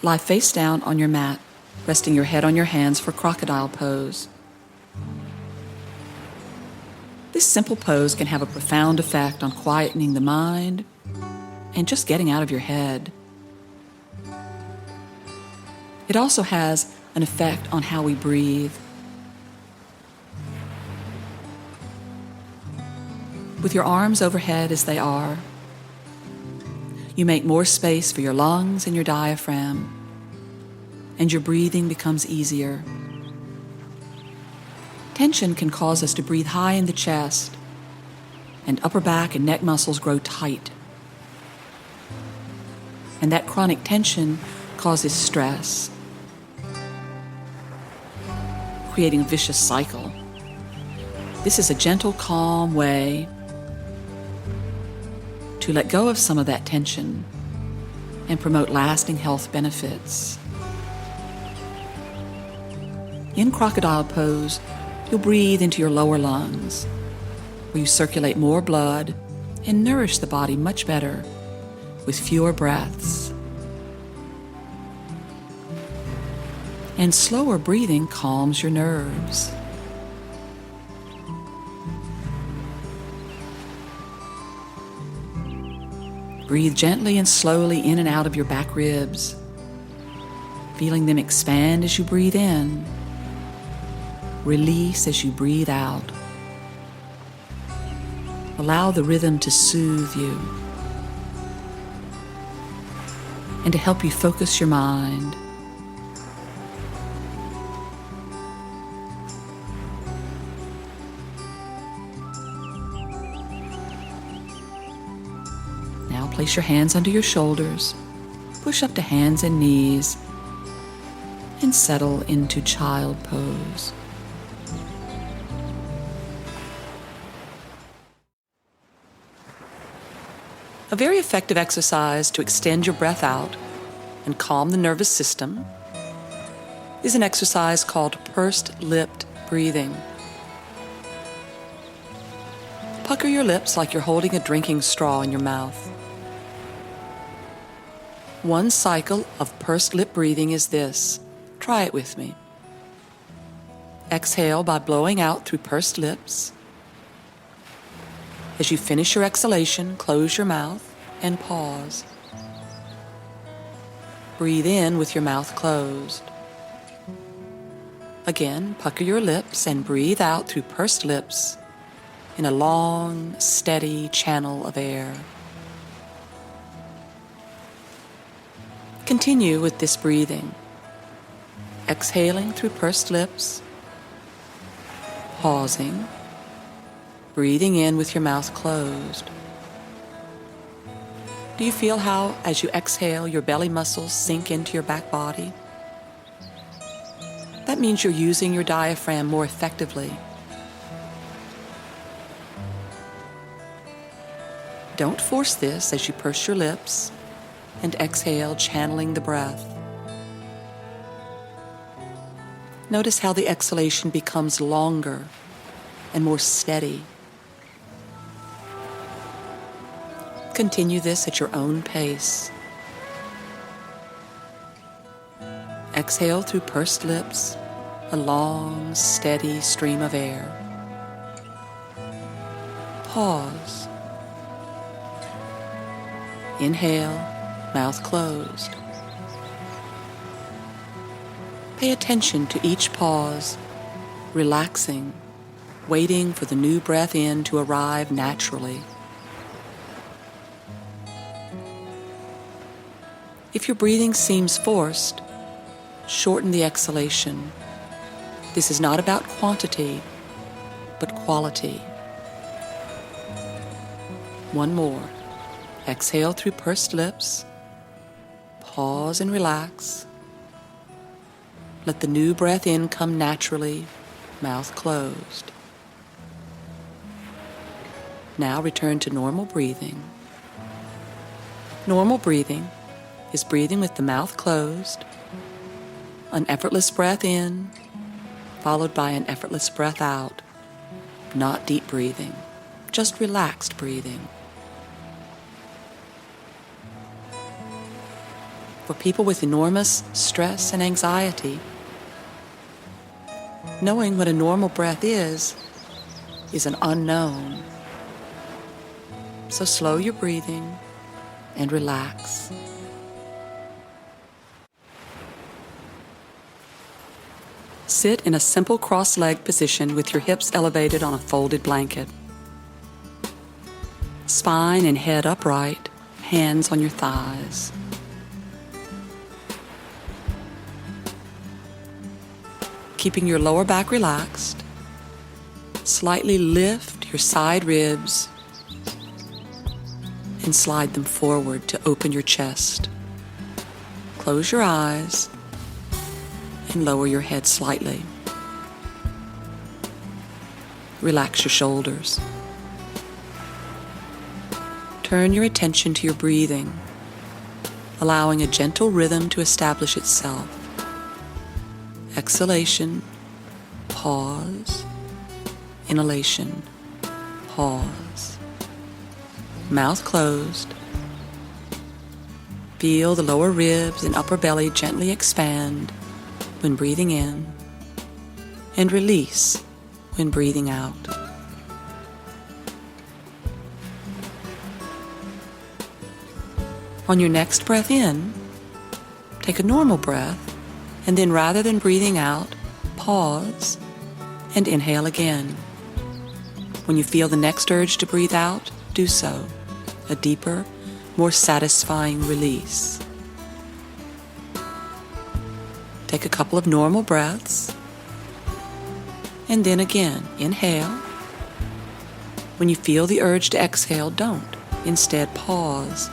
Lie face down on your mat, resting your head on your hands for crocodile pose. This simple pose can have a profound effect on quietening the mind and just getting out of your head. It also has an effect on how we breathe. With your arms overhead as they are, you make more space for your lungs and your diaphragm, and your breathing becomes easier. Tension can cause us to breathe high in the chest, and upper back and neck muscles grow tight. And that chronic tension causes stress, creating a vicious cycle. This is a gentle, calm way to let go of some of that tension and promote lasting health benefits. In crocodile pose, you'll breathe into your lower lungs, where you circulate more blood and nourish the body much better with fewer breaths. And slower breathing calms your nerves. Breathe gently and slowly in and out of your back ribs, feeling them expand as you breathe in, release as you breathe out. Allow the rhythm to soothe you and to help you focus your mind. Now place your hands under your shoulders, push up to hands and knees, and settle into child pose. A very effective exercise to extend your breath out and calm the nervous system is an exercise called pursed-lipped breathing. Pucker your lips like you're holding a drinking straw in your mouth. One cycle of pursed lip breathing is this. Try it with me. Exhale by blowing out through pursed lips. As you finish your exhalation, close your mouth and pause. Breathe in with your mouth closed. Again, pucker your lips and breathe out through pursed lips in a long, steady channel of air. Continue with this breathing. Exhaling through pursed lips, pausing, breathing in with your mouth closed. Do you feel how, as you exhale, your belly muscles sink into your back body? That means you're using your diaphragm more effectively. Don't force this as you purse your lips and exhale, channeling the breath. Notice how the exhalation becomes longer and more steady. Continue this at your own pace. Exhale through pursed lips, a long, steady stream of air. Pause. Inhale, mouth closed. Pay attention to each pause, relaxing, waiting for the new breath in to arrive naturally. If your breathing seems forced, shorten the exhalation. This is not about quantity, but quality. One more. Exhale through pursed lips. Pause and relax. Let the new breath in come naturally, mouth closed. Now return to normal breathing. Normal breathing is breathing with the mouth closed, an effortless breath in, followed by an effortless breath out. Not deep breathing, just relaxed breathing. for people with enormous stress and anxiety. Knowing what a normal breath is an unknown. So slow your breathing and relax. Sit in a simple cross-legged position with your hips elevated on a folded blanket. Spine and head upright, hands on your thighs. Keeping your lower back relaxed, slightly lift your side ribs and slide them forward to open your chest. Close your eyes and lower your head slightly. Relax your shoulders. Turn your attention to your breathing, allowing a gentle rhythm to establish itself. Exhalation, pause. Inhalation, pause. Mouth closed. Feel the lower ribs and upper belly gently expand when breathing in, and release when breathing out. On your next breath in, take a normal breath, and then rather than breathing out, pause and inhale again. When you feel the next urge to breathe out, do so. A deeper, more satisfying release. Take a couple of normal breaths, and then again, inhale. When you feel the urge to exhale, don't. Instead, pause.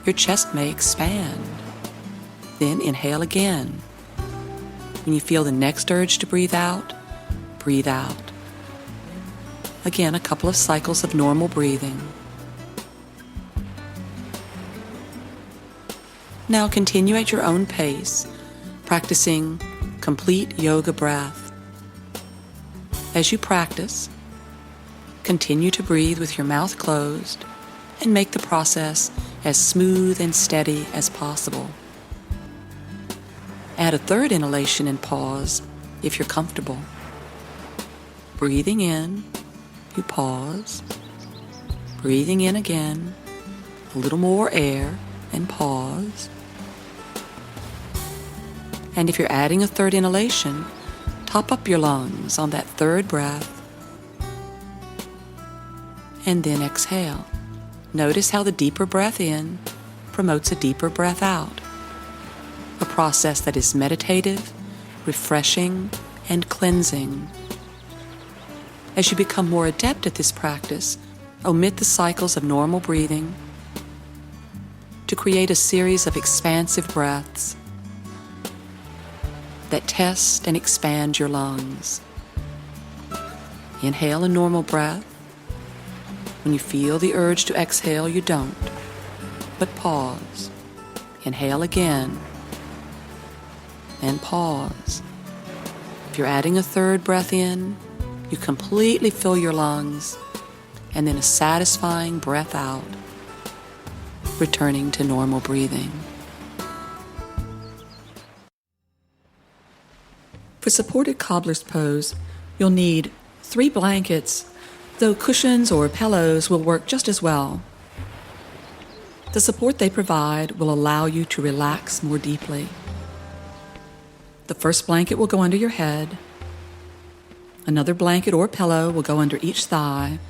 Your chest may expand. Then inhale again. When you feel the next urge to breathe out, breathe out. Again, a couple of cycles of normal breathing. Now continue at your own pace, practicing complete yoga breath. As you practice, continue to breathe with your mouth closed and make the process as smooth and steady as possible. Add a third inhalation and pause if you're comfortable. Breathing in, you pause. Breathing in again, a little more air, and pause. And if you're adding a third inhalation, top up your lungs on that third breath, and then exhale. Notice how the deeper breath in promotes a deeper breath out, a process that is meditative, refreshing, and cleansing. As you become more adept at this practice, omit the cycles of normal breathing to create a series of expansive breaths that test and expand your lungs. Inhale a normal breath. When you feel the urge to exhale, you don't, but pause. Inhale again, and pause. If you're adding a third breath in, you completely fill your lungs, and then a satisfying breath out, returning to normal breathing. For supported cobbler's pose, you'll need 3 blankets, though cushions or pillows will work just as well. The support they provide will allow you to relax more deeply. The first blanket will go under your head. Another blanket or pillow will go under each thigh,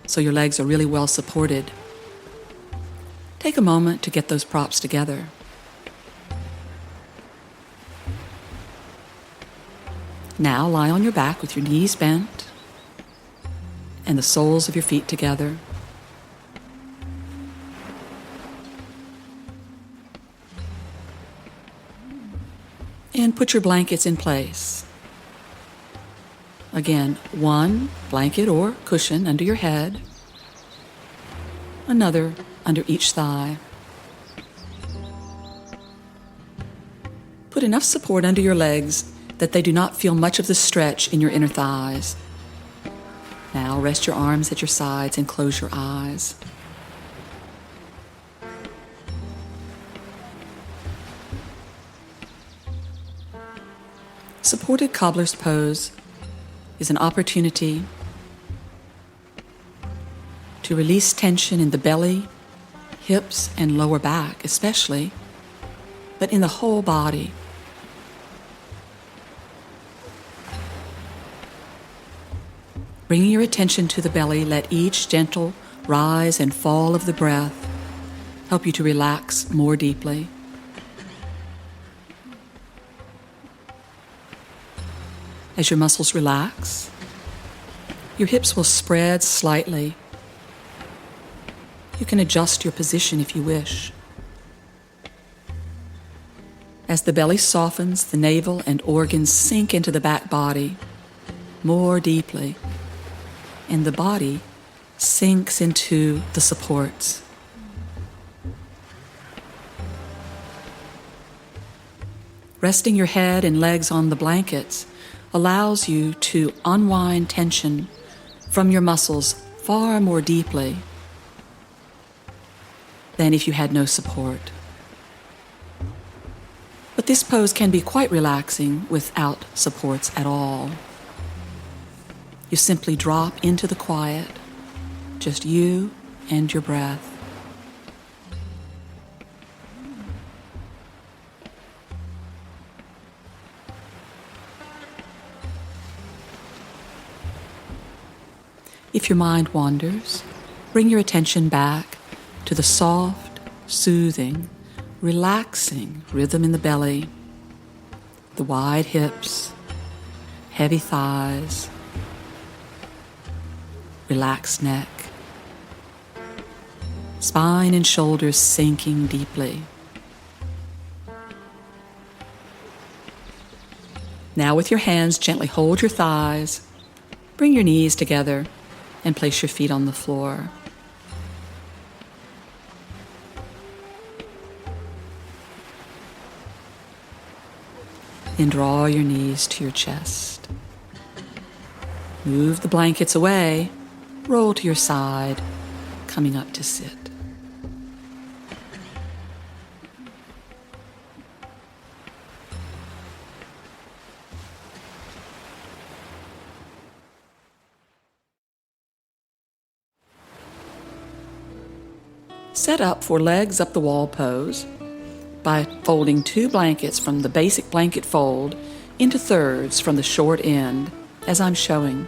so your legs are really well supported. Take a moment to get those props together. Now lie on your back with your knees bent and the soles of your feet together. And put your blankets in place. Again, 1 blanket or cushion under your head, another under each thigh. Put enough support under your legs that they do not feel much of the stretch in your inner thighs. Now rest your arms at your sides and close your eyes. Supported cobbler's pose is an opportunity to release tension in the belly, hips, and lower back especially, but in the whole body. Bringing your attention to the belly, let each gentle rise and fall of the breath help you to relax more deeply. As your muscles relax, your hips will spread slightly. You can adjust your position if you wish. As the belly softens, the navel and organs sink into the back body more deeply, and the body sinks into the supports. Resting your head and legs on the blankets allows you to unwind tension from your muscles far more deeply than if you had no support. But this pose can be quite relaxing without supports at all. You simply drop into the quiet, just you and your breath. If your mind wanders, bring your attention back to the soft, soothing, relaxing rhythm in the belly, the wide hips, heavy thighs, relaxed neck, spine and shoulders sinking deeply. Now with your hands, gently hold your thighs, bring your knees together, and place your feet on the floor. Then draw your knees to your chest. Move the blankets away, roll to your side, coming up to sit. Set up for legs up the wall pose by folding 2 blankets from the basic blanket fold into thirds from the short end, as I'm showing.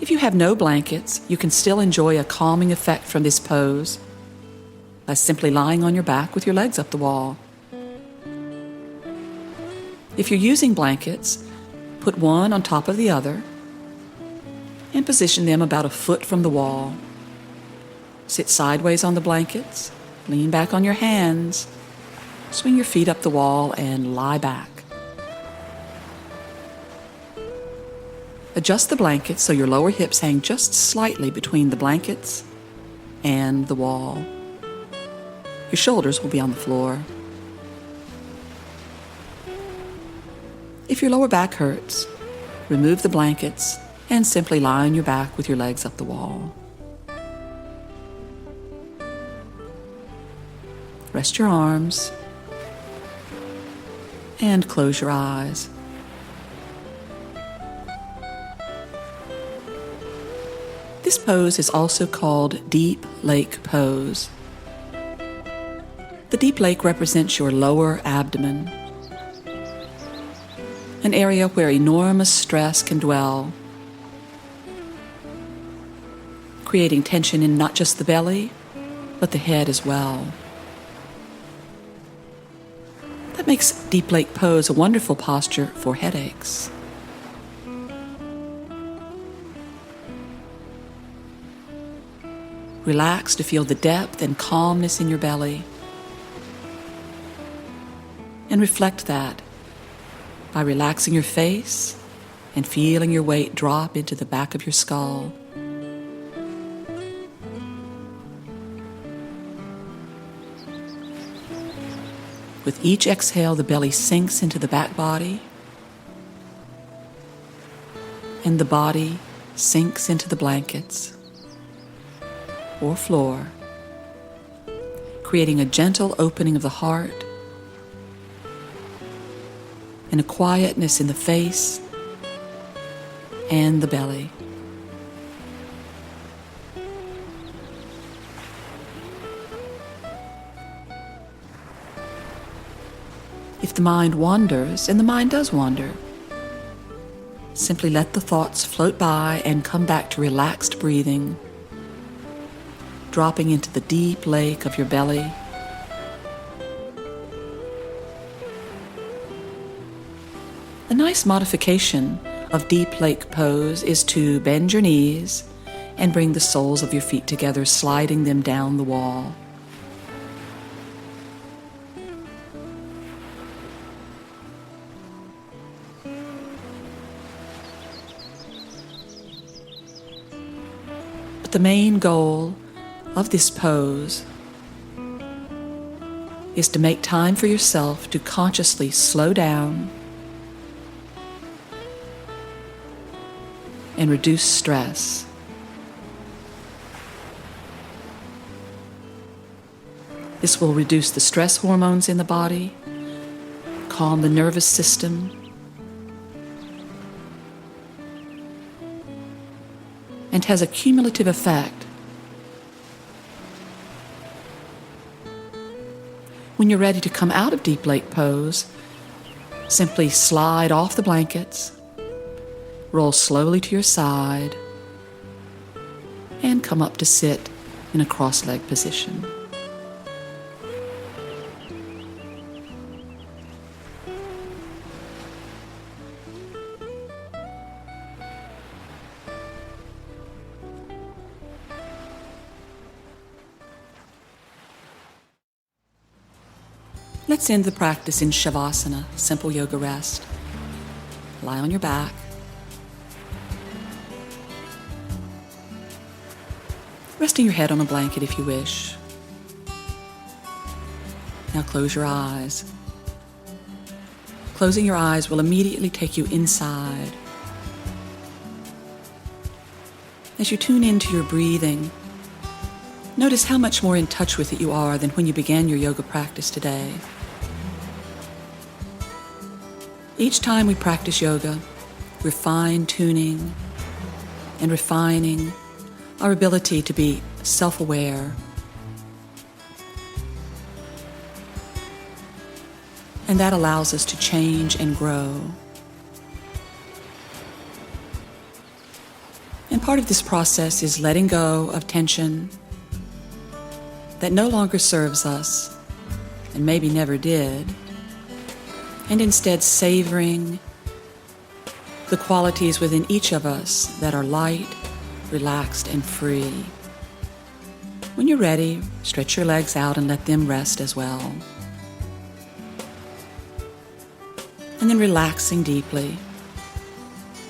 If you have no blankets, you can still enjoy a calming effect from this pose by simply lying on your back with your legs up the wall. If you're using blankets, put one on top of the other and position them about a foot from the wall. Sit sideways on the blankets, lean back on your hands, swing your feet up the wall, and lie back. Adjust the blankets so your lower hips hang just slightly between the blankets and the wall. Your shoulders will be on the floor. If your lower back hurts, remove the blankets and simply lie on your back with your legs up the wall. Rest your arms and close your eyes. This pose is also called Deep Lake Pose. The deep lake represents your lower abdomen, an area where enormous stress can dwell, creating tension in not just the belly, but the head as well. That makes Deep Lake Pose a wonderful posture for headaches. Relax to feel the depth and calmness in your belly. And reflect that by relaxing your face and feeling your weight drop into the back of your skull. With each exhale, the belly sinks into the back body, and the body sinks into the blankets or floor, creating a gentle opening of the heart and a quietness in the face and the belly. If the mind wanders, and the mind does wander, simply let the thoughts float by and come back to relaxed breathing, dropping into the deep lake of your belly. A nice modification of deep lake pose is to bend your knees and bring the soles of your feet together, sliding them down the wall. But the main goal of this pose is to make time for yourself to consciously slow down and reduce stress. This will reduce the stress hormones in the body, calm the nervous system, and has a cumulative effect. When you're ready to come out of deep lake pose, simply slide off the blankets, roll slowly to your side, and come up to sit in a cross-legged position. Let's end the practice in Shavasana, simple yoga rest. Lie on your back. Resting your head on a blanket if you wish. Now close your eyes. Closing your eyes will immediately take you inside. As you tune into your breathing, notice how much more in touch with it you are than when you began your yoga practice today. Each time we practice yoga, we're fine-tuning and refining our ability to be self-aware. And that allows us to change and grow. And part of this process is letting go of tension that no longer serves us, and maybe never did, and instead savoring the qualities within each of us that are light, relaxed, and free. When you're ready, stretch your legs out and let them rest as well. And then relaxing deeply.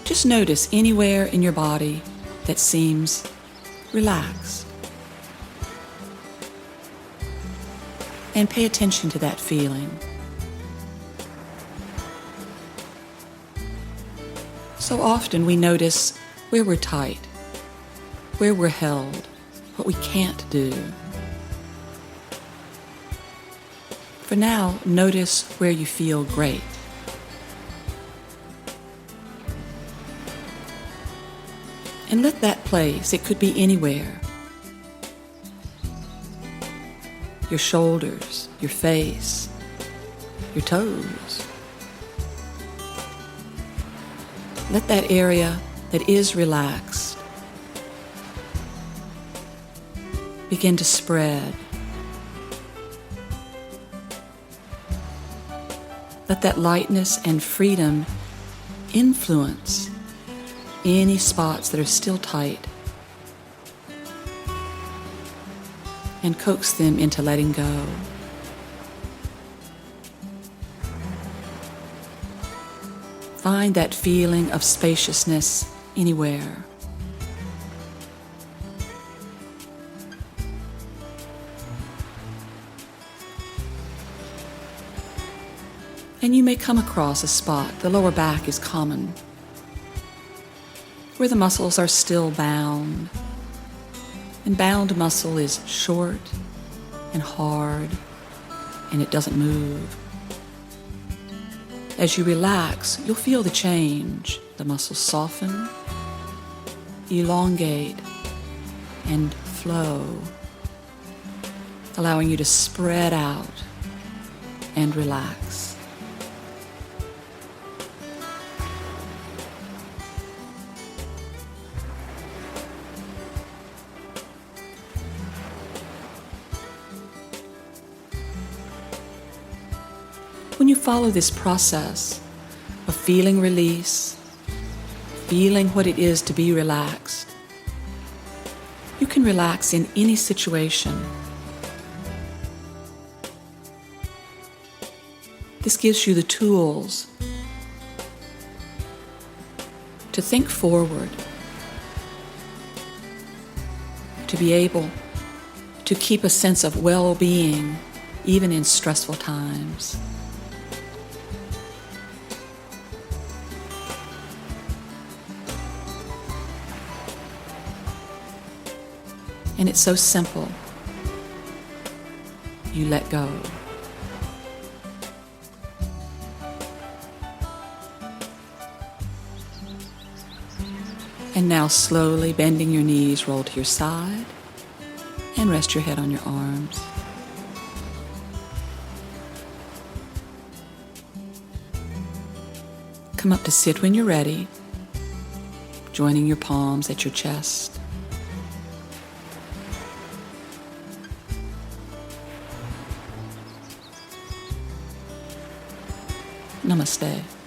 Just notice anywhere in your body that seems relaxed. And pay attention to that feeling. So often we notice where we're tight, where we're held, what we can't do. For now, notice where you feel great. And let that place, it could be anywhere. Your shoulders, your face, your toes. Let that area that is relaxed begin to spread. Let that lightness and freedom influence any spots that are still tight and coax them into letting go. Find that feeling of spaciousness anywhere. And you may come across a spot, the lower back is common, where the muscles are still bound. And bound muscle is short and hard, and it doesn't move. As you relax, you'll feel the change. The muscles soften, elongate, and flow, allowing you to spread out and relax. When you follow this process of feeling release, feeling what it is to be relaxed, you can relax in any situation. This gives you the tools to think forward, to be able to keep a sense of well-being even in stressful times. And it's so simple. You let go. And now slowly bending your knees, roll to your side and rest your head on your arms. Come up to sit when you're ready, joining your palms at your chest. Namaste.